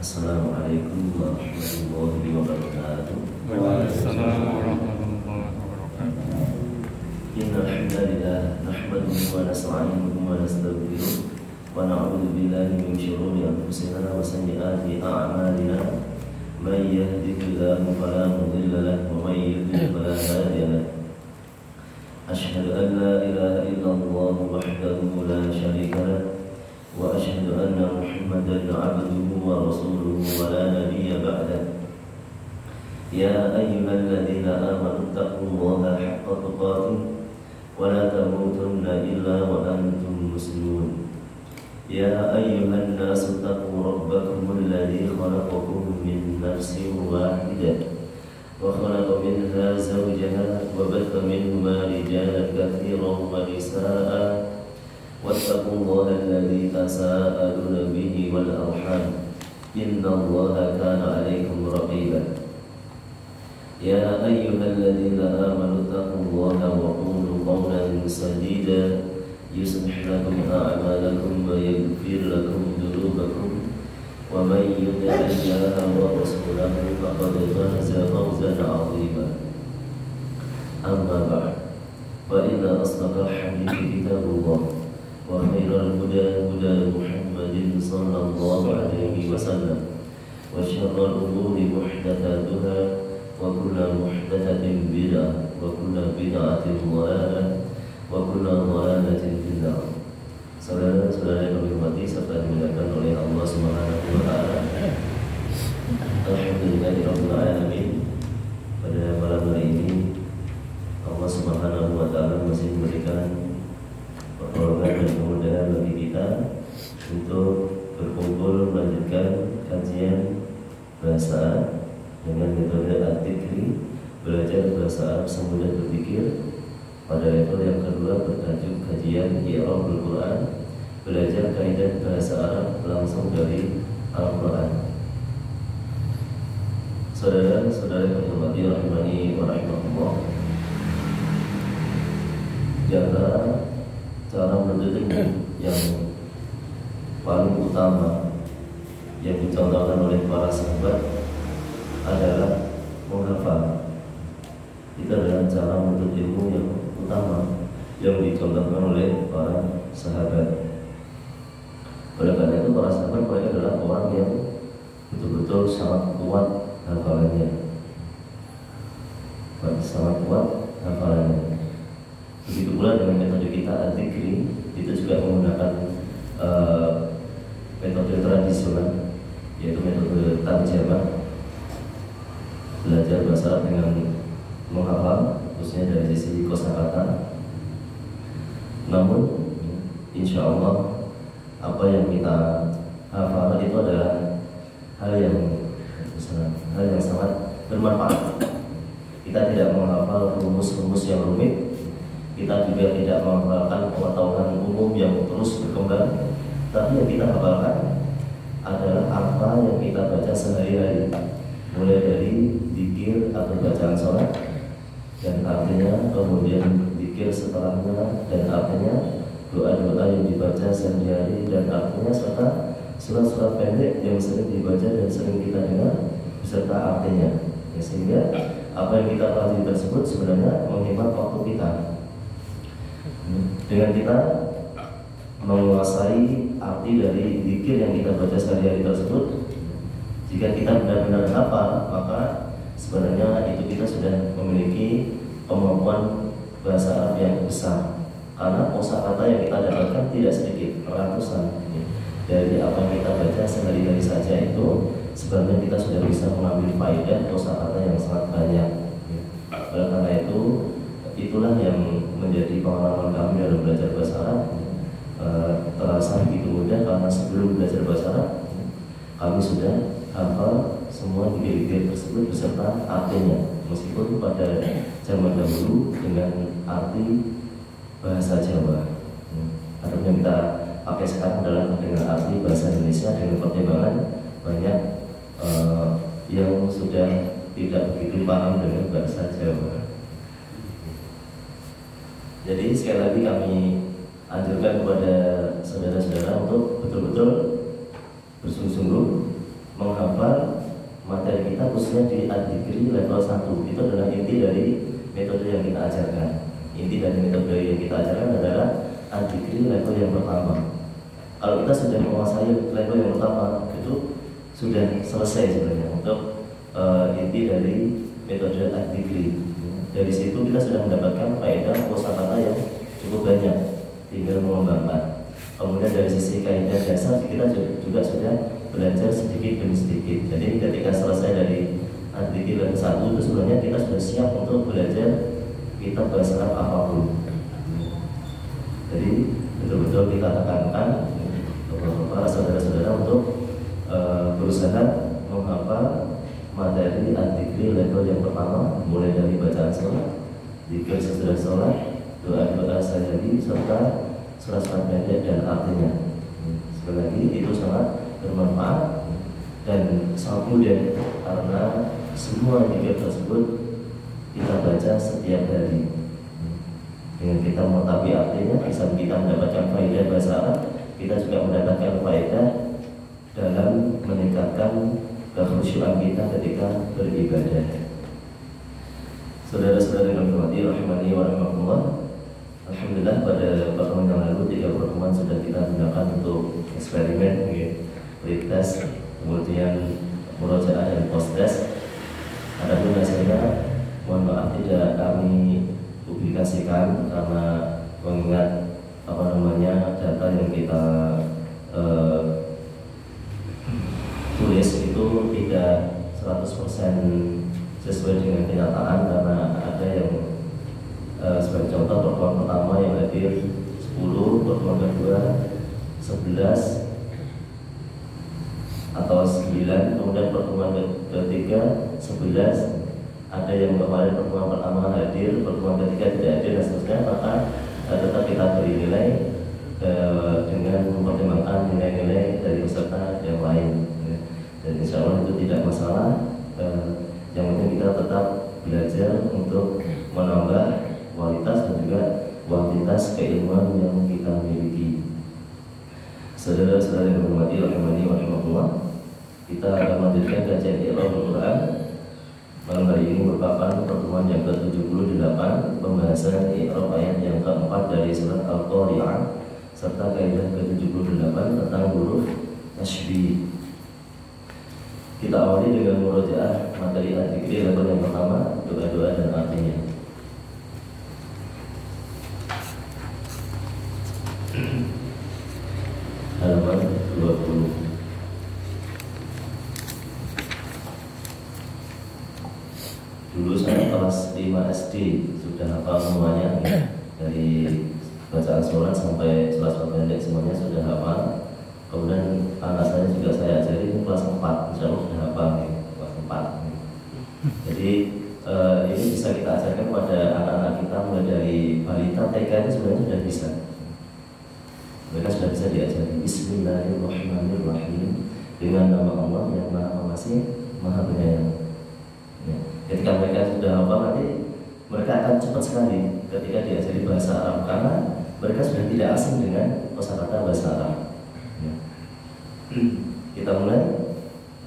Assalamualaikum warahmatullahi wabarakatuh. Waalaikumsalam warahmatullahi wabarakatuh. Innal hamdalillah nahmaduhu wa nasta'inuhu wa nastaghfiruh wa na'udzu billahi min shururi anfusina wa sayyiati a'malina. May yahdihillahu fala mudilla lahu wa may yudlil fala hadiya lahu. Asyhadu an la ilaha illallah wahdahu la syarika lahu wa asyhadu anna Muhammadan 'abduhu wa rasuluhu wa la nabiyya ba'dahu. Ya ayyuhalladzina amanu taqullaha haqqa tuqatih wa la tamutunna illa wa antum muslimun. Ya ayyuhan nasu taqu rabbakumul ladzi khalaqakum min nafsin wahidah wa khalaqa minha zawjaha wa batha minhuma rijalan katsiran wa nisaa'a wattaqullaha alladzi tasaaluna bihi wal arham innallaha kana 'alaikum raqiba. Ya ayyuhalladzina amanu taqullaha wa qulu qawlan sadida yuslih lakum a'malakum wa yaghfir lakum dhunubakum wa may yuti'illaha wa rasulahu faqad faza fawzan 'azima. Amma ba'd, fa inna asdaqal hadithi kitabullah wa khairal huda huda Muhammadin sallallahu alaihi wasallam wa syarrul umuri muhdatsatuha wa kullu muhdatsatin bid'ah wa kullu bid'atin dhalalah wa kullu dhalalatin finnar. Saudara-saudara yang kami hormati serta dimuliakan oleh Allah Subhanahu wa taala. Alhamdulillahirabbil alamin. Pada malam hari ini Allah Subhanahu wa taala masih memberikan pertolongan dan kemudahan bagi kita untuk berkumpul melanjutkan kajian bahasa dengan metode At-Tikri, belajar bahasa Arab semudah berpikir. Pada level yang kedua bertajuk kajian I'rabul Quran, belajar kaidah bahasa Arab langsung dari Al-Quran. Saudara-saudara yang hormati rahimani wa rahimakumullah, cara menuntut yang paling utama yang dicontohkan oleh para sahabat adalah menghafal. Itu adalah cara menuntut ilmu yang utama yang dicontohkan oleh para sahabat. Oleh karena itu para sahabat mereka adalah orang yang betul-betul sangat kuat hafalannya, sangat kuat hafalannya. Begitu pula dengan metode kita At-Tikri, itu juga menggunakan metode tradisional, yaitu metode tarjamah, belajar bahasa Arab dengan menghafal, khususnya dari sisi kosakata. Namun, insya Allah apa yang kita hafal itu adalah hal yang sangat bermanfaat. Kita tidak menghafal rumus-rumus yang rumit. Kita juga tidak menghafalkan pengetahuan umum yang terus berkembang, tapi yang kita hafalkan adalah apa yang kita baca sehari-hari, mulai dari zikir atau bacaan sholat dan artinya, kemudian zikir setelahnya dan artinya, doa-doa yang dibaca sehari-hari dan artinya, serta surat-surat pendek yang sering dibaca dan sering kita dengar beserta artinya. Ya, sehingga apa yang kita pelajari tersebut sebenarnya menghemat waktu kita. Dengan kita menguasai arti dari zikir yang kita baca sehari-hari tersebut, jika kita benar-benar hafal, maka sebenarnya itu kita sudah memiliki kemampuan bahasa Arab yang besar. Karena kosakata yang kita dapatkan tidak sedikit, ratusan. Dari apa yang kita baca sehari-hari saja itu sebenarnya kita sudah bisa mengambil faedah kosakata yang sangat banyak. Oleh karena itu, itulah yang menjadi pengalaman kami dalam belajar bahasa Arab. Terasa begitu mudah karena sebelum belajar bahasa Arab kami sudah hafal semua zikir-zikir tersebut beserta artinya, meskipun pada zaman dahulu dengan arti bahasa Jawa. Atau yang kita pakai sekarang adalah dengan arti bahasa Indonesia, dengan pertimbangan banyak yang sudah tidak begitu paham dengan bahasa Jawa. Jadi sekali lagi kami anjurkan kepada saudara-saudara untuk betul-betul bersungguh-sungguh menghafal khususnya di Ad-Dzikri level 1. Itu adalah inti dari metode yang kita ajarkan. Inti dari metode yang kita ajarkan adalah Ad-Dzikri level yang pertama. Kalau kita sudah menguasai level yang pertama, itu sudah selesai sebenarnya untuk inti dari metode Ad-Dzikri. Dari situ kita sudah mendapatkan faedah kosakata yang cukup banyak, tinggal mengembangkan. Kemudian dari sisi kaidah dasar kita juga sudah belajar sedikit demi sedikit. Jadi ketika selesai dari Ad-Dzikri level 1 itu sebenarnya kita sudah siap untuk belajar kitab bahasa Arab apapun. Jadi betul-betul kita tekankan para saudara-saudara untuk berusaha menghafal materi Ad-Dzikri level yang pertama, mulai dari bacaan sholat, dzikir sesudah sholat, doa-doa sehari, serta surat-surat pendek dan artinya. Sekali lagi itu sangat bermanfaat dan sangat mudah karena semua dzikir tersebut kita baca setiap hari. Dengan kita mengetahui artinya, bisa kita mendapatkan faedah bahasa Arab, kita juga mendapatkan faedah dalam meningkatkan kekhusyuan kita ketika beribadah. Saudara-saudara yang dirahmati rahimani wa rahimakumullah, alhamdulillah pada pertemuan yang lalu 3 pertemuan sudah kita gunakan untuk eksperimen, pretest, kemudian murojaah dan post-test. Adapun hasilnya mohon maaf tidak kami publikasikan karena mengingat data yang kita tulis itu tidak 100% sesuai dengan kenyataan, karena ada yang sebagai contoh pertemuan pertama yang hadir 10, pertemuan kedua 11 atau 9, kemudian pertemuan ketiga 11, ada yang kemarin pertemuan pertama hadir, pertemuan ketiga tidak hadir dan seterusnya. Maka tetap kita beri nilai dengan mempertimbangkan nilai-nilai dari peserta yang lain, dan insya Allah itu tidak masalah. Yang penting kita tetap belajar untuk menambah kualitas dan juga kuantitas keilmuan yang kita miliki. Saudara-saudara yang berhormati rahimani wa rahimakumullah, kita akan melanjutkan kajian I'rab Al-Quran. Malam hari ini merupakan pertemuan yang ke-78, pembahasan I'rab ayat yang keempat dari surat Al-Qari'ah serta kaidah ke-78 tentang huruf tasybih. Kita awali dengan murojaah materi Ad-Dzikri level yang pertama, doa-doa dan artinya. Halaman 20. Dulu saya kelas 5 SD sudah hafal semuanya, dari bacaan sholat sampai surat-surat pendek semuanya sudah hafal. Kemudian anak saya juga saya ajari kelas 4, insya Allah sudah hafal kelas 4. Jadi ini bisa kita ajarkan pada anak-anak kita mulai dari balita, TK itu sebenarnya sudah bisa. Mereka sudah bisa diajari Bismillahirrahmanirrahim, dengan nama Allah yang Maha Pengasih, Maha Penyayang. Ya. Ketika mereka sudah hafal, nanti mereka akan cepat sekali ketika diajari bahasa Arab, karena mereka sudah tidak asing dengan kosakata bahasa Arab. Ya. Kita mulai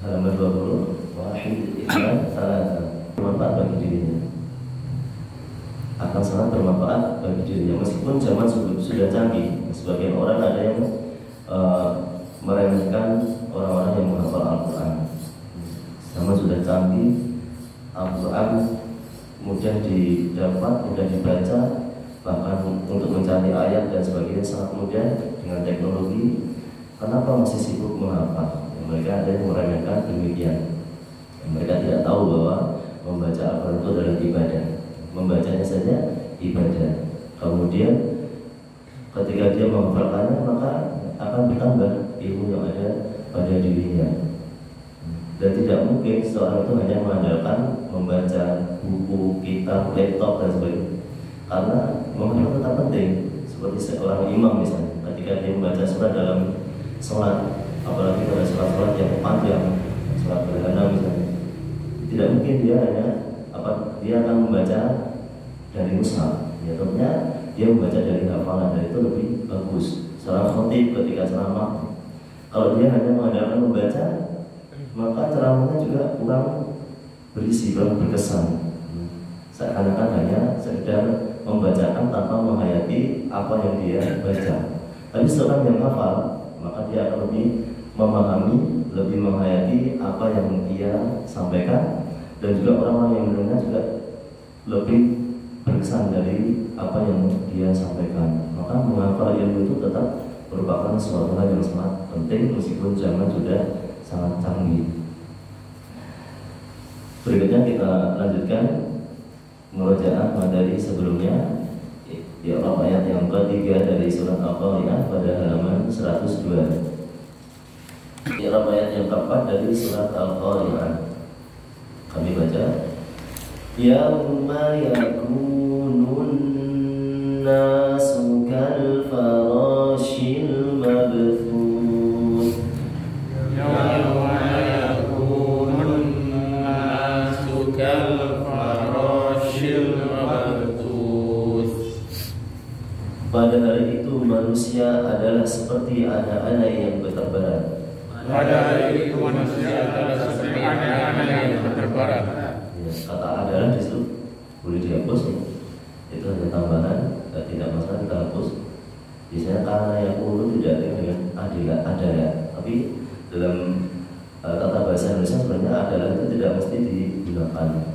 halaman 20. Wahid ikhwan salat, bermanfaat bagi dirinya, akan sangat bermanfaat bagi dirinya meskipun zaman sudah canggih. Sebagian orang ada yang meremehkan orang-orang yang menghafal Al-Quran. Zaman sudah canggih, Al-Quran mudah didapat, mudah dibaca, bahkan untuk mencari ayat dan sebagainya sangat mudah dengan teknologi. Kenapa masih sibuk menghafal? Mereka ada yang meremehkan demikian. Mereka tidak tahu bahwa membaca Al-Quran itu adalah ibadah. Membacanya saja ibadah. Kemudian ketika dia menghafalkannya, maka akan bertambah ilmu yang ada pada dirinya. Dan tidak mungkin seorang itu hanya mengandalkan membaca buku, kitab, laptop dan sebagainya, karena menghafal tetap penting. Seperti seorang imam misalnya, ketika dia membaca surat dalam sholat, apalagi pada surat-surat yang panjang, surat berhana misalnya, tidak mungkin dia akan membaca dari mushaf. Ya, tentunya dia membaca dari hafalan, dan itu lebih bagus. Seorang khotib ketika ceramah, kalau dia hanya mengandalkan membaca, maka ceramahnya juga kurang berisi, berkesan. Seakan-akan hanya sekedar membacakan tanpa menghayati apa yang dia baca. Tapi seorang yang hafal, maka dia akan lebih memahami, lebih menghayati apa yang dia sampaikan, dan juga orang-orang yang mendengar juga lebih berkesan dari apa yang dia sampaikan. Maka menghafal ilmu itu tetap merupakan suatu hal yang sangat penting meskipun zaman sudah sangat canggih. Berikutnya kita lanjutkan murojaah materi sebelumnya, yaitu ayat yang ketiga dari surat Al-Qari'ah pada halaman 102. Yaitu ayat yang keempat dari surat Al-Qari'ah. Kami baca: Yauma yakunun nasu kal farashil mabthus. Yauma yakunun nasu kal farashil mabthus. Pada hari itu manusia adalah seperti anak-anak yang berterbangan. Pada hari itu manusia adalah seperti anak-anak yang berterbangan. Ya, kata adalah di situ boleh dihapus ya. Itu hanya tambahan, tidak masalah kita hapus. Biasanya karena yang ulu tidak dengan adalah, tapi dalam tata bahasa Indonesia sebenarnya adalah itu tidak mesti digunakan.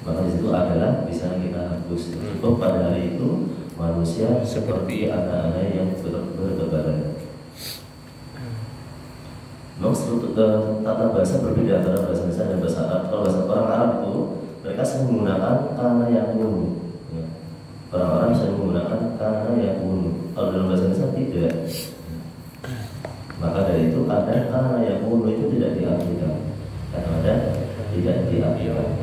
Maka di situ adalah bisa kita hapus. Cukup pada hari itu manusia seperti anak-anak yang bertebaran. Memang struktur tata bahasa berbeda antara bahasa Indonesia dan bahasa Arab. Kalau bahasa orang Arab itu mereka sering menggunakan kana yakunu. Ya. Orang Arab sering menggunakan kana yakunu. Kalau dalam bahasa Indonesia tidak. Maka dari itu kadang kana yakunu itu tidak diartikan. Kadang-kadang tidak diartikan.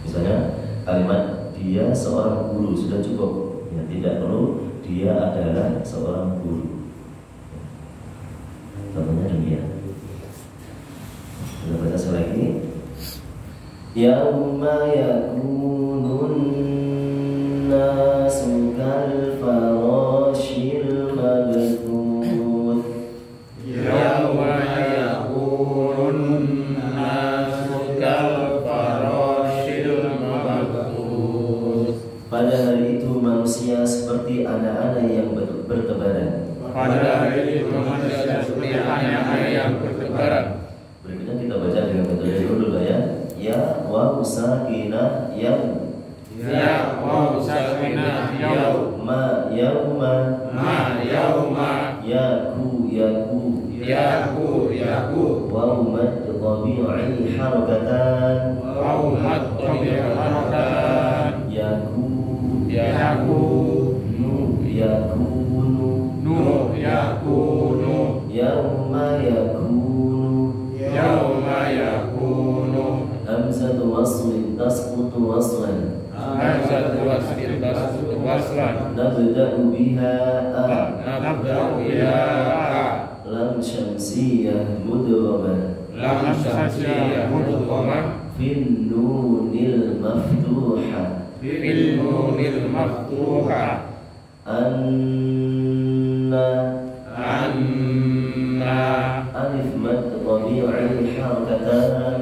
Misalnya kalimat dia seorang guru sudah cukup. Ya, tidak perlu dia adalah seorang guru. Contohnya demikian. Kita baca sekali lagi. Yauma yakunun nasu kal farashil mabthus. Yauma yakunun nasu kal farashil mabthus. Pada hari itu manusia seperti anak-anak yang bertebaran. Pada hari itu manusia seperti anak-anak yang bertebaran. Berikutnya kita baca dengan metode dulu ya. Ya wa sakinah yaum. Ya wa sakinah yaum. Ma yauma. Ma yauma. Yaku. Yaku. Wa mad tabi'i harakatan. Wa mad tabi'i harakatan. Yaku. Nu yakunu. Yauma yakunu. Hamzatu waslin tasqutu waslan. Hamzatu waslin tasqutu waslan. Nabda'u biha a. Lam syamsiyah mudghamah. Fin nunil maftuha. Anna alif mad tabi'i harakatan.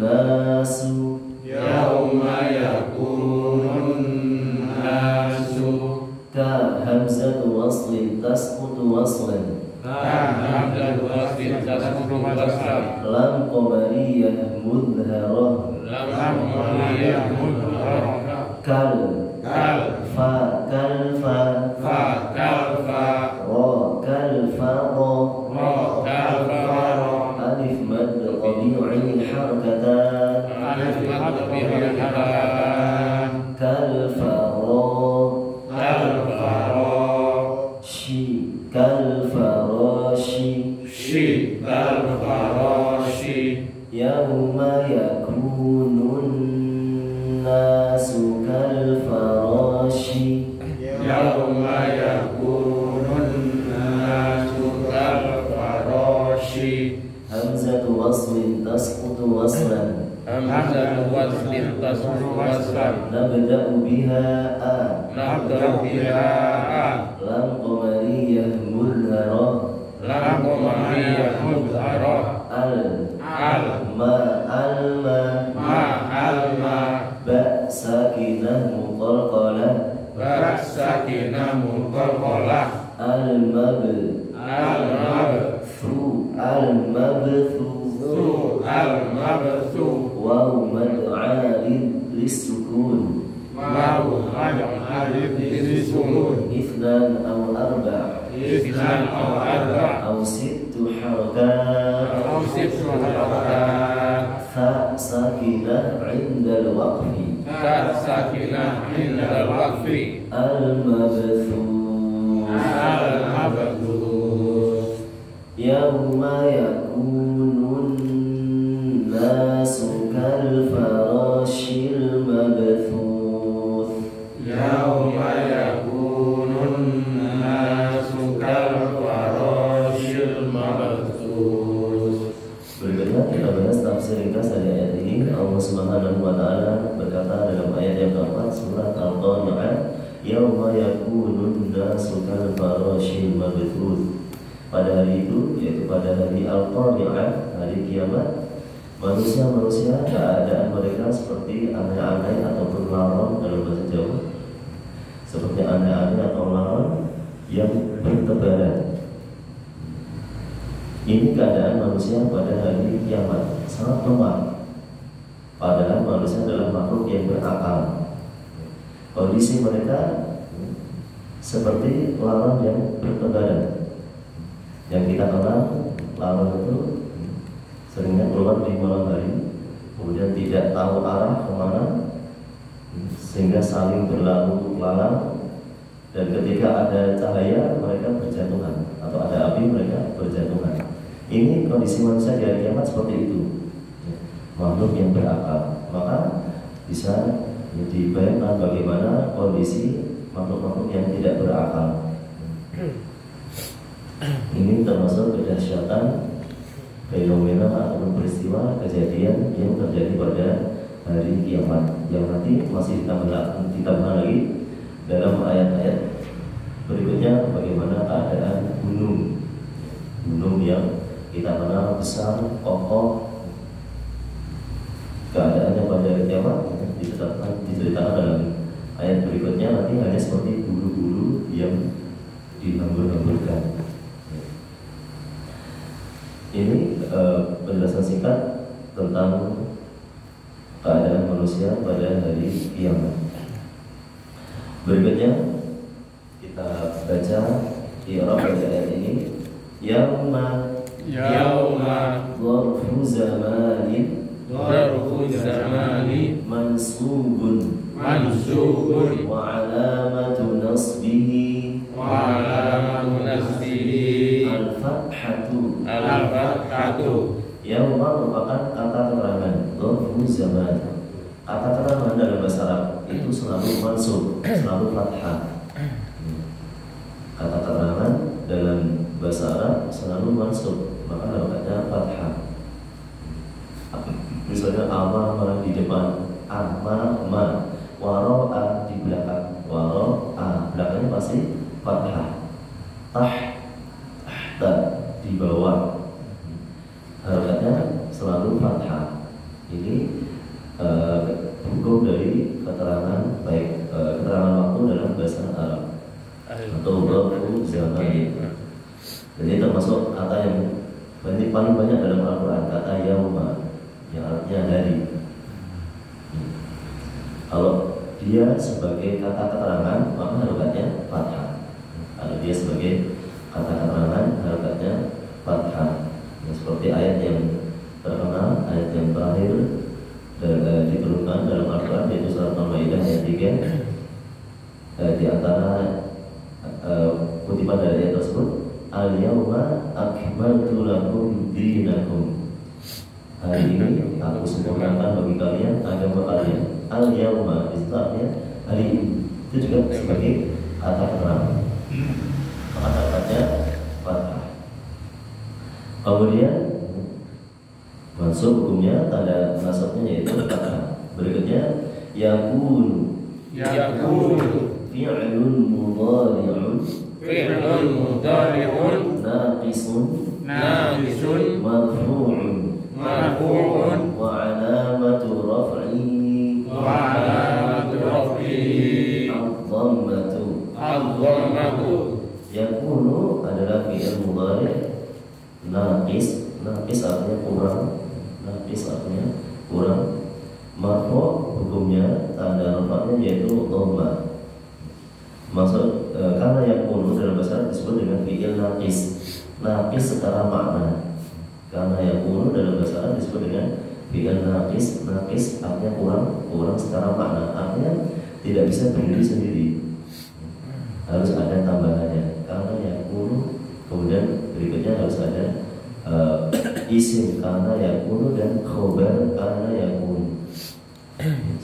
Annasu yauma yakunun nasu ka hamzatu waslin tasqutu waslan. Lam qamariyah mudharah. Kal fa ra alif mad tabi'i harakatan. Kal farashi yauma yakunun nasu kal farashi. waslin tasqutu waslan. Hamzatu waslin tasqutu waslan. Nabda'u biha a. Nabda'u biha a. Lam qamariyah mudharah. Lam qamariyah mudharah. Al ma ba sakinah muqalqalah. Ba sakinah muqalqalah. Al mabthu waw mad'arid lisukun. Waw mad'arid lisukun. Ithnan aw arba' aw sittu harakat. Fa sakinah 'inda al-waqfi. Al-mabthu yawma yakunun nasu kal farashil mabthuth. Yauma yakunun nasu kal farashil mabthuth. Berikutnya kita bahas tafsir ringkas dari ayat ini. Allah Subhanahu wa taala berkata dalam ayat yang keempat surat Al-Qari'ah, yauma yakunun nasu kal farashil mabthuth. Pada hari itu, yaitu pada hari Al-Qari'ah, hari kiamat, manusia-manusia keadaan mereka seperti anai-anai ataupun laron dalam bahasa Jawa, seperti anai-anai atau laron yang bertebaran. Ini keadaan manusia pada hari kiamat, sangat lemah. Padahal manusia adalah makhluk yang berakal. Kondisi mereka seperti laron yang bertebaran. Yang kita kenal laron itu seringnya keluar di malam hari, kemudian tidak tahu arah kemana, sehingga saling berlalu lalang, dan ketika ada cahaya mereka berjatuhan, atau ada api mereka berjatuhan. Ini kondisi manusia di hari kiamat seperti itu, makhluk yang berakal. Maka bisa dibayangkan bagaimana kondisi makhluk-makhluk yang tidak berakal. Ini termasuk kedahsyatan fenomena atau peristiwa kejadian yang terjadi pada hari kiamat, yang nanti masih ditambah lagi dalam ayat-ayat berikutnya bagaimana keadaan gunung yang kita kenal besar, kokoh. Keadaannya pada hari kiamat diceritakan dalam ayat berikutnya nanti hanya seperti bulu-bulu yang dihambur-hamburkan. Ini penjelasan singkat tentang keadaan manusia pada hari kiamat. Berikutnya kita baca i'rab dari ayat ini. Yauma dharfu zamanin mansubun wa alamatu nasbihi al-fathatu. Yauma merupakan kata keterangan, dharfu zaman. Kata keterangan dalam bahasa Arab itu selalu mansub, selalu fathah. Kata keterangan dalam bahasa Arab selalu mansub, maka harokatnya fathah. Misalnya ama di depan, ama, waro'a di belakang, waro'a belakangnya pasti fathah. Tahta di bawah, harokatnya selalu fathah. Ini hukum dari keterangan, baik keterangan waktu dalam bahasa Arab atau dharfu zaman. Jadi termasuk kata yang paling banyak dalam Al-Quran, kata yauma, yang artinya hari. Kalau dia sebagai kata keterangan, maka harokatnya fathah. Kalau dia sebagai kata keterangan, harokatnya fathah. Ya, seperti ayat yang terkenal, ayat yang terakhir diturunkan dalam Al-Quran, yaitu surat Al-Maidah ayat 3. Di antara kutipan dari ayat tersebut, al-yawma akmaltu lakum dinakum. Hari ini aku sempurnakan bagi kalian agama kalian. Al-yawma istilahnya hari ini, itu juga sebagai kata keterangan. Maka katanya fathah. Kemudian mansub hukumnya tanda nasabnya yaitu fathah. Berikutnya yakunu fi'lun mudhari'un naqisun marfu'un wa alamatu raf'ihi ad-dhammatu. Yakunu adalah fi'il mudhari' naqis artinya kurang, marfu' hukumnya tanda rafa'nya yaitu dhamma. Maksud karena yakunu dalam bahasa Arab disebut dengan fi'il naqis secara makna. Karena yakunu dalam bahasa Arab disebut dengan fi'il naqis artinya kurang secara makna, artinya tidak bisa berdiri sendiri, harus ada tambahannya. Karena yakunu, kemudian berikutnya harus ada isim karena yakunu dan khobar karena yakunu.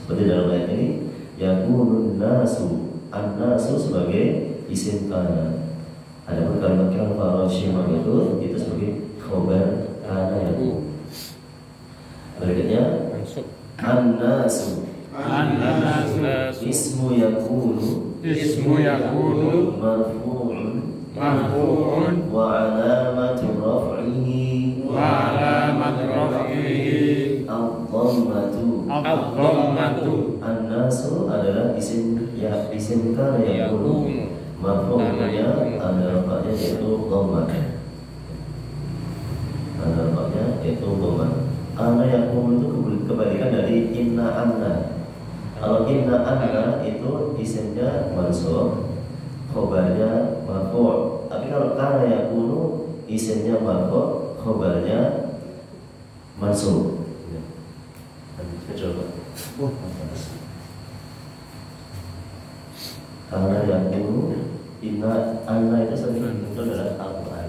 Seperti dalam ayat ini, yakunun nasu, an-nasu sebagai isim karena. Adapun kalimat al-farashimah itu sebagai khobar karena yakunu. Berikutnya an-nasu ismu yakunu marfu'un wa alamatu raf'ihi ad-dhammatu. An-nasu adalah isim kana yakunu, marfu'nya tanda rafa'nya yaitu dhammah. Karena yakunu itu kebalikan dari inna anna. Kalau inna anna itu isimnya mansub, khobarnya marfu'. Tapi kalau kana yakunu isimnya marfu', khobarnya mansub. Coba. Karena yakunu inna anna itu sering muncul dalam Al-Quran.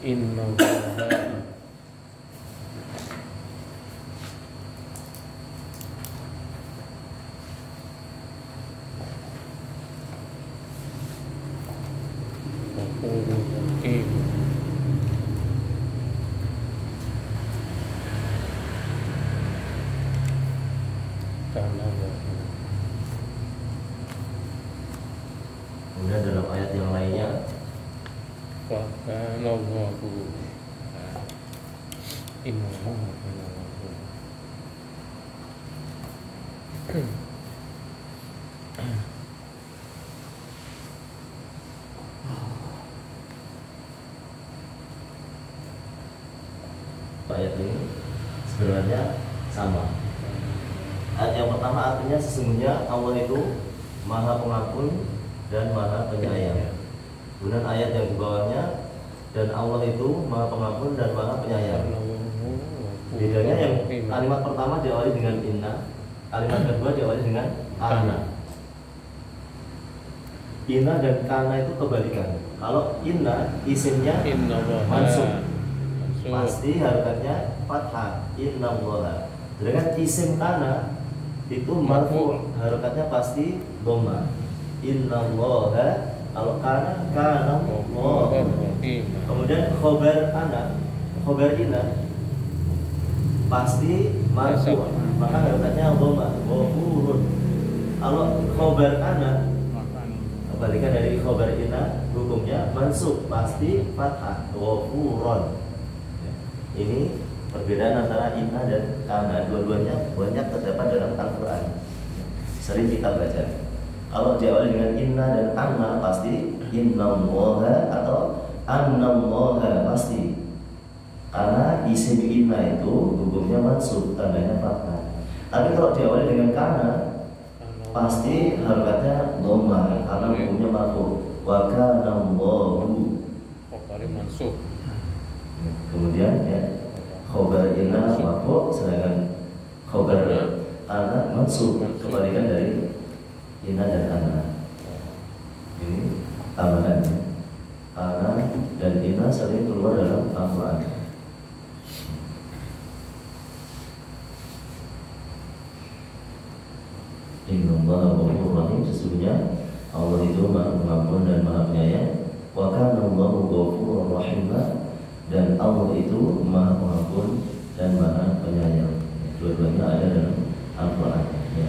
Inna kemudian dalam ayat yang lainnya ayat ini sebenarnya sama. Ayat yang pertama artinya sesungguhnya Allah itu Maha Pengampun dan Maha Penyayang. Kemudian ayat yang di bawahnya, dan Allah itu Maha Pengampun dan Maha Penyayang. Bedanya yang kalimat pertama diawali dengan inna, kalimat kedua diawali dengan ana. Inna dan kana itu kebalikan. Kalau inna isimnya mansub, pasti harokatnya fathah, inna Allah. Sedangkan isim kana itu marfu', harokatnya pasti dhamma. Inna Allah. Kalau kana Allah. Kemudian khobar inna pasti marfu', maka harokatnya dhamma, ghafurun. Kalau khobar ana kebalikan dari khobar inna, hukumnya mansub, pasti fathah, ghafurun. Ini perbedaan antara inna dan kana. Dua-duanya banyak terdapat dalam Al-Quran, sering kita baca. Kalau diawali dengan inna dan anna pasti innallaha atau annallaha pasti. Karena isim inna itu hukumnya mansub, tandanya fathah. Tapi kalau diawali dengan kana pasti harokatnya dhamma karena hukumnya marfu'. Wa kana Allahu mansub. Kemudian ya, khobar inna marfu', sedangkan khobar ana mansub, kebalikan dari inna dan ana. Ini tambahannya. Ana dan inna sering keluar dalam Al-Quran. Innallaha ghafurur rahim, sesungguhnya Allah itu Maha Pengampun dan Maha Penyayang. Wa kana Allahu ghafurur rahim, dan Allah itu Maha Pengampun dan Maha Penyayang. Dua-duanya ada dalam Al-Quran. Ya.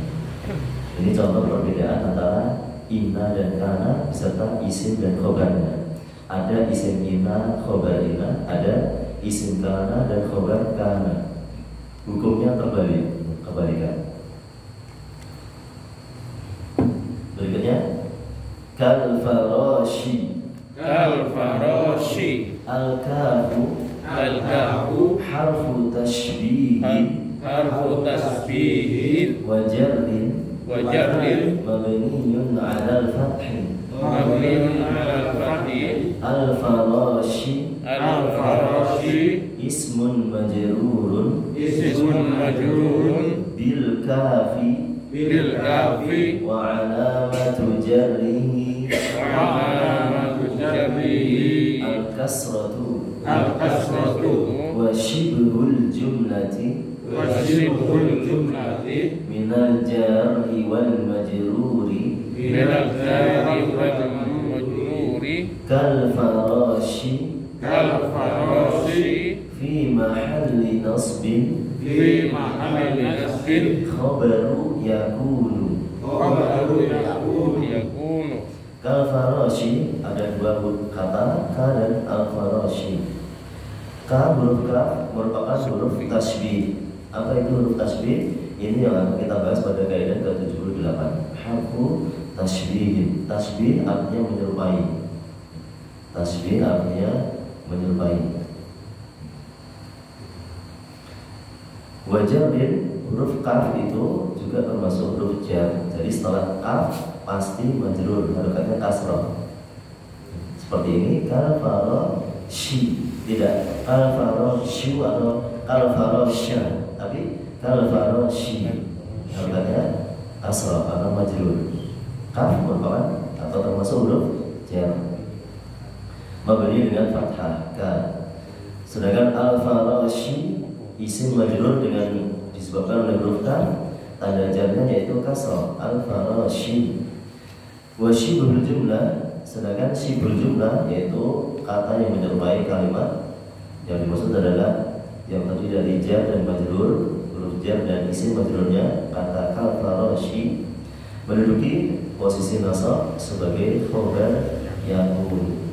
Ini contoh perbedaan antara inna dan kana beserta isim dan khobarnya. Ada isim inna, khobar inna, ada isim kana dan khobar kana. Hukumnya kebalikan. Berikutnya kal-farashi. Kal-farashi. Al-kafu. Al-kafu. Harfu tashbihin. Harfu tasbihin. Wa jarrin. Wa jarrin. Mabniyun 'ala al-fathi. Mabniyun 'ala al-fathi. Al-farashi. Al-farashi. Ismun majrurun. Ismun majrurun. Bil kafi. Bil kafi. Wa 'alamatu jarrihi. Wa 'alamatu jarrihi. Al-kasratu. Al-kasratu. Wa shibhul jumlati. Wa shibhul jumlati. Minal jarri wal majruri. Minal jarri wal majruri. Kal farashi. Kal farashi. Fi mahalli nasbin. Fi mahalli nasbin. Khabaru yakunu. Khabaru yakunu. Kal farashi, ada dua kata, ka dan al farashi. Ka huruf ka merupakan huruf tasbih. Apa itu huruf tasbih? Ini yang akan kita bahas pada kaidah ke-78. Harfu tasbih. Tasbih artinya menyerupai. Tasbih artinya menyerupai. Wajarin, huruf kaf itu juga termasuk huruf jar. Jadi setelah kaf pasti majrur, harokatnya kasrah. Seperti ini, kal farashi. Tidak kal farashu atau kal farasha, tapi kal farashi, harokatnya kasrah karena majrur. Kaf merupakan atau termasuk huruf jar, mabni dengan fathah ka. Sedangkan al farashi isim majrur dengan disebabkan oleh huruf ka, tanda jarnya yaitu kasrah, al farashi. Wa shibhul jumlah, sedangkan shibhul jumlah yaitu kata yang menyerupai kalimat. Yang dimaksud adalah yang terdiri dari jar dan majrur, huruf jar dan isim majrurnya. Kata kal farashi menduduki posisi nasab sebagai khabar yakun.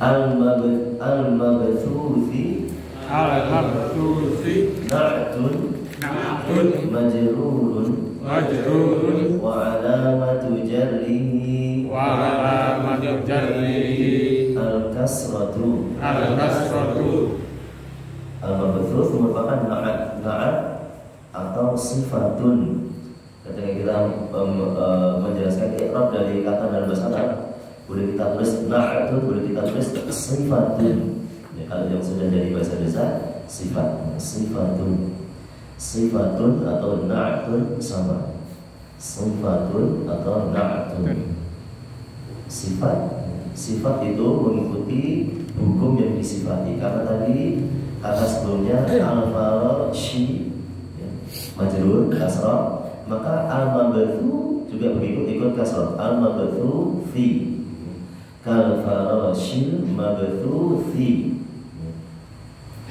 Al-mabthuthi. Al-mabthuthi. Na'tun. Majrurun. Majrurun. Wa alamatu jarrihi. Wa alamatu jarrihi. Al-kasratu. Al-kasratu. Al-mabthuth merupakan na'at atau sifatun. Ketika kita menjelaskan i'rab dari kata dalam bahasa Arab, boleh kita tulis na'atun, boleh kita tulis sifatun. Ya, kalau yang sudah jadi bahasa desa, sifat, sifatun. Sifatun atau na'atun sama. Sifatun atau na'atun. Sifat itu mengikuti hukum yang disifati. Karena tadi kata sebelumnya al-farashi, ya, majrur kasrah, maka al-mabthu juga begitu, ikut kasrah, al-mabthu fi. Kal farashil mabthuthi.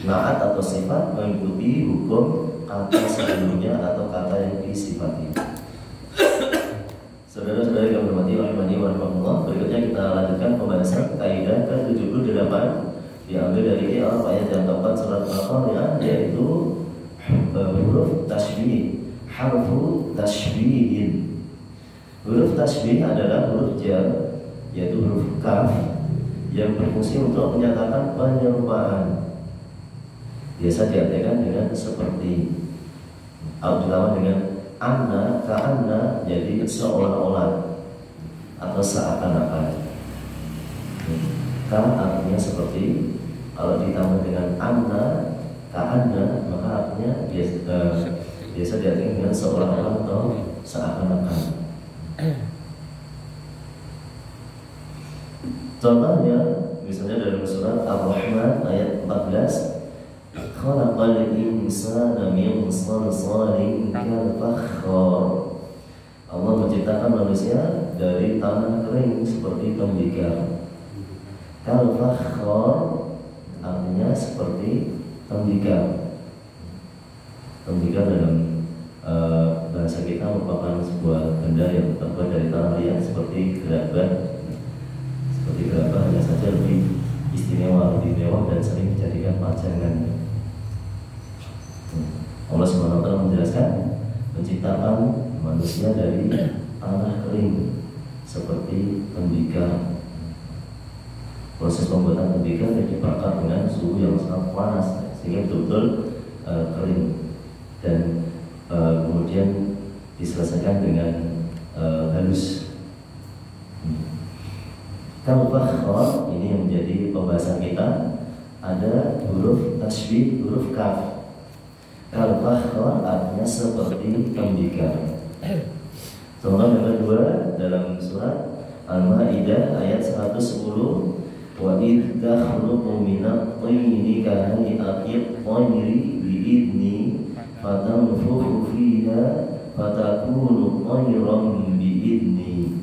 Na'at atau sifat mengikuti hukum kata sebelumnya atau kata yang disifati. Saudara-saudara yang berhormati rahimani wa rahmatullah, berikutnya kita lanjutkan pembahasan kaidah ke-78 diambil dari ayat yang keempat surat Al-Qari'ah, yaitu huruf tasbih, harfu tashbihin. Huruf tasbih adalah huruf jar, yaitu huruf kaf yang berfungsi untuk menyatakan penyerupaan. Biasa diartikan dengan seperti, terutama dengan anna, ka'anna, jadi seolah-olah atau seakan-akan. Ka artinya seperti, kalau ditambah dengan anna, ka'anna, maka artinya biasa diartikan dengan seolah-olah atau seakan-akan. Contohnya, misalnya dalam surat Ar-Rahman ayat 14, khalaqal insana min salsalin kal fakhar. Allah menciptakan manusia dari tanah kering seperti tembikar. Kal-fakhor artinya seperti tembikar. Tembikar dalam bahasa kita merupakan sebuah benda yang terbuat dari tanah liat seperti gerabah. Seperti gerabah hanya saja lebih istimewa, lebih mewah dan sering dijadikan pajangan. Allah SWT menjelaskan menciptakan manusia dari tanah kering seperti tembikar. Proses pembuatan tembikar dibakar dengan suhu yang sangat panas sehingga betul-betul kering dan kemudian diselesaikan dengan halus. Kal-fakhor ini yang menjadi pembahasan kita. Ada huruf tasbih, huruf kaf. Kal-fakhor artinya seperti tembikar. Contoh yang kedua dalam surat Al-Maidah ayat 110, wa idh takhluqu minat tayni kahay'atil tayri bi'idni fatanfukhu fiha fatakunu tayran bi'idni.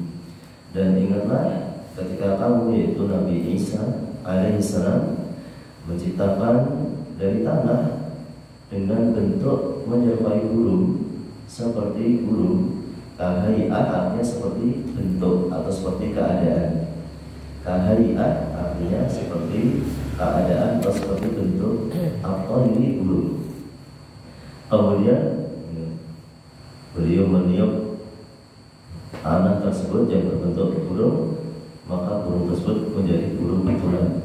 Dan ingatlah ketika kamu, yaitu Nabi Isa alaihissalam, menciptakan dari tanah dengan bentuk menyerupai burung, seperti burung. Kahai'ah artinya seperti bentuk atau seperti keadaan. Kahai'ah artinya seperti keadaan atau seperti bentuk, atau ini burung. Kemudian beliau meniup tanah tersebut yang berbentuk burung, maka burung tersebut menjadi burung betulan.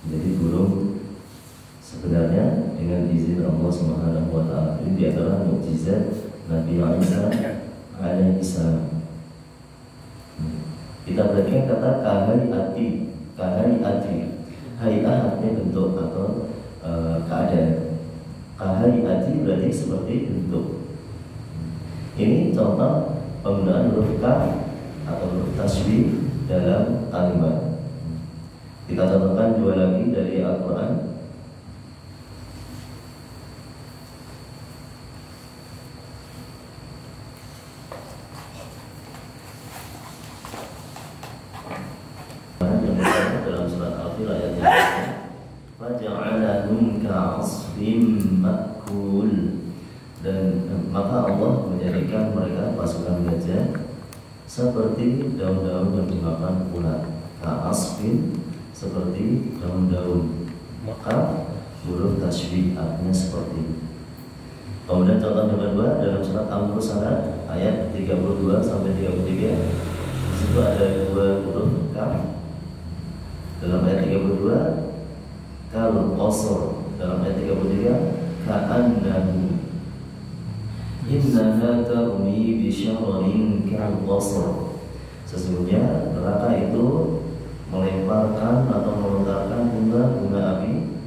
Jadi burung sebenarnya dengan izin Allah Subhanahu wa taala. Ini di antara mukjizat Nabi Isa alaihissalam. Kita berikan kata kahai'ati. Kahai'ati, hai'ah artinya bentuk atau keadaan. Kahai'ati berarti seperti bentuk. Ini contoh penggunaan huruf kaf atau huruf tasbih dalam kalimat. Kita contohkan dua lagi dari Al-Quran. Dalam surat Al-Fil ayat yang faja'alahum ka'asfim ma'kul. Dan maka Allah menjadikan mereka pasukan gajah seperti daun-daun yang dimakan ulat. Ka'asfin seperti daun-daun. Maka huruf tasbih artinya seperti. Kemudian contoh yang kedua dalam surat Al-Mursalat ayat 32 sampai 33. Di situ ada dua huruf kaf. Dalam ayat 32 kal-qasr, dalam ayat 33 ka'annahu innaha tarmi bisyararin kal-qasr. Sesungguhnya neraka itu melemparkan atau melontarkan bunga-bunga api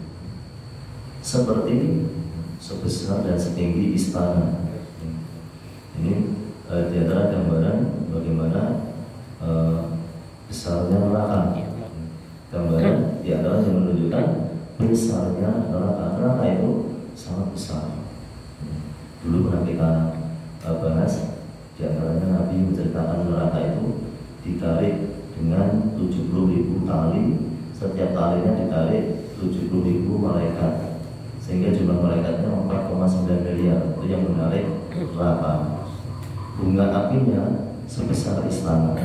seperti sebesar dan setinggi istana. Ini di antara gambaran bagaimana besarnya neraka. Gambaran di antara yang menunjukkan besarnya neraka. Neraka itu sangat besar. Dulu pernah kita bahas, di antaranya Nabi menceritakan neraka itu ditarik dengan 70.000 tali. Setiap talinya ditarik 70.000 malaikat, sehingga jumlah malaikatnya 4,9 miliar. Itu yang menarik neraka. Bunga apinya sebesar istana.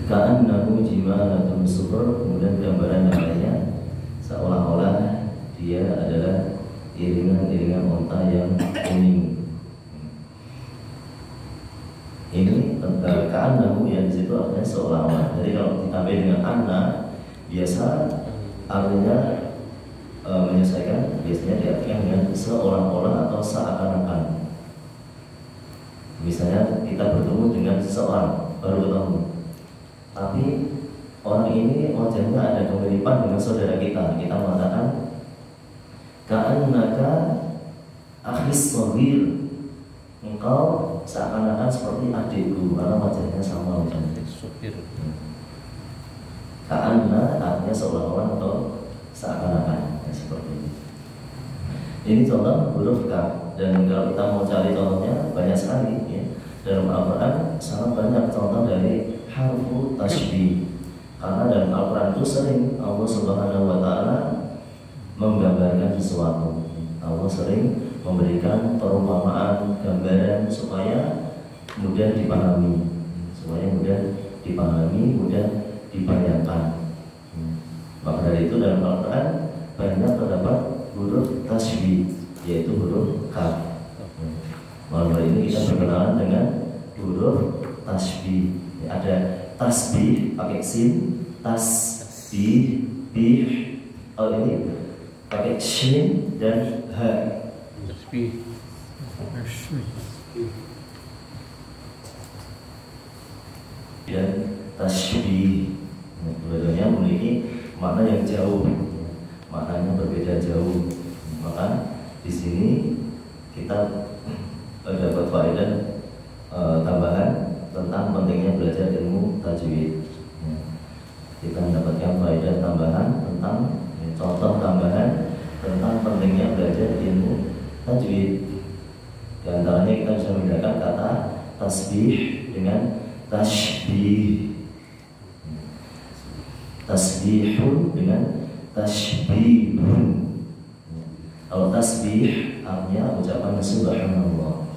Ka'annahu jimalatun sufur. Kemudian gambaran yang lainnya seolah-olah dia adalah iringan-iringan unta yang kuning. Ini ka'annahu yang di situ artinya seolah-olah. Jadi kalau ditambah dengan anna, biasa artinya menyesuaikan, biasanya diartikan dengan seolah-olah atau seakan-akan. Misalnya kita bertemu dengan seseorang, baru ketemu, tapi orang ini wajahnya ada kemiripan dengan saudara kita. Kita mengatakan ka'annaka akhis shaghir, engkau seakan-akan seperti adikku karena wajahnya sama wajahnya. Ka'anna artinya seolah-olah atau seakan-akan, seperti ini. Ini contoh huruf kaf. Dan kalau kita mau cari contohnya banyak sekali ya. Dalam Al-Quran sangat banyak contoh dari harfu tasbih. Karena dalam Al-Quran itu sering Allah Subhanahu wa Ta'ala menggambarkan sesuatu. Allah sering memberikan perumpamaan, gambaran supaya mudah dipahami, mudah dibayangkan. Maka dari itu dalam Al-Quran banyak terdapat huruf tasbih, yaitu huruf kaf. Malam hari ini kita berkenalan dengan huruf tasbih. Ada tasbih pakai sin, tasbih, bih. Oh ini pakai shin dan ha. Tasbih. Dan tasbih. Dua-duanya memiliki makna yang jauh, maknanya berbeda jauh. Maka di sini kita dapat faedah tambahan tentang pentingnya belajar ilmu tajwid. Kita mendapatkan faedah tambahan tentang contoh tambahan tentang pentingnya belajar ilmu tajwid. Di antaranya kita bisa membedakan kata tasbih dengan tasbih, tasbihun dengan tasbihun. Kalau tasbih artinya ucapan subhanallah,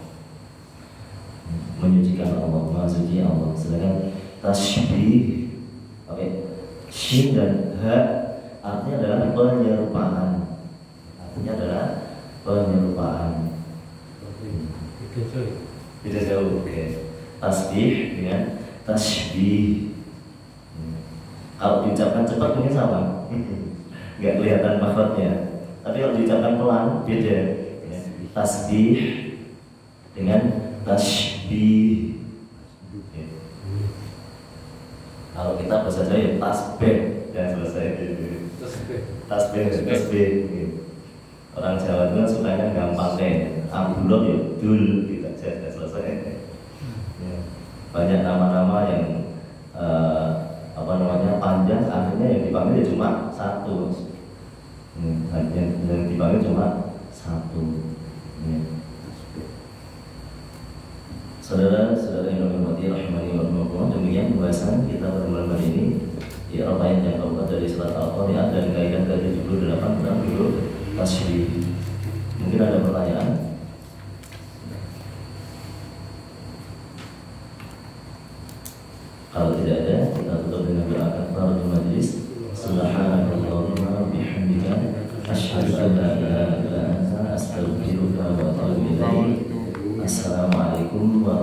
menyucikan Allah, maha suci Allah. Sedangkan tasbih pakai shin dan ha artinya adalah penyerupaan. Beda jauh. Oke. Tasbih dengan tasbih. Kalau diucapkan cepat mungkin sama, nggak kelihatan makhrajnya. Tapi kalau diucapkan pelan beda. Tasbih dengan tasbih. Kalau kita bahasa Jawa ya tasbih dan selesai. Tasbih. Orang Jawa itu sukanya gampang deh. Abdullah ya dul gitu aja selesai. Banyak nama-nama yang panjang, akhirnya yang dipanggil ya cuma satu. Yang dipanggil cuma satu. Saudara-saudara yang dirahmati rahimani wa rahimakumullah, demikian pembahasan kita pada malam hari ini. Ya, ayat yang keempat dari surat Al-Qari'ah dan kaidah ke-78 tentang huruf tasbih. Mungkin ada pertanyaan? Kalau tidak ada, kita tutup dengan doa kafaratul majlis. Subhanakallahumma bihamdika asyhadu an la ilaha illa anta astaghfiruka wa atubu ilaik. Assalamualaikum warahmatullahi wabarakatuh.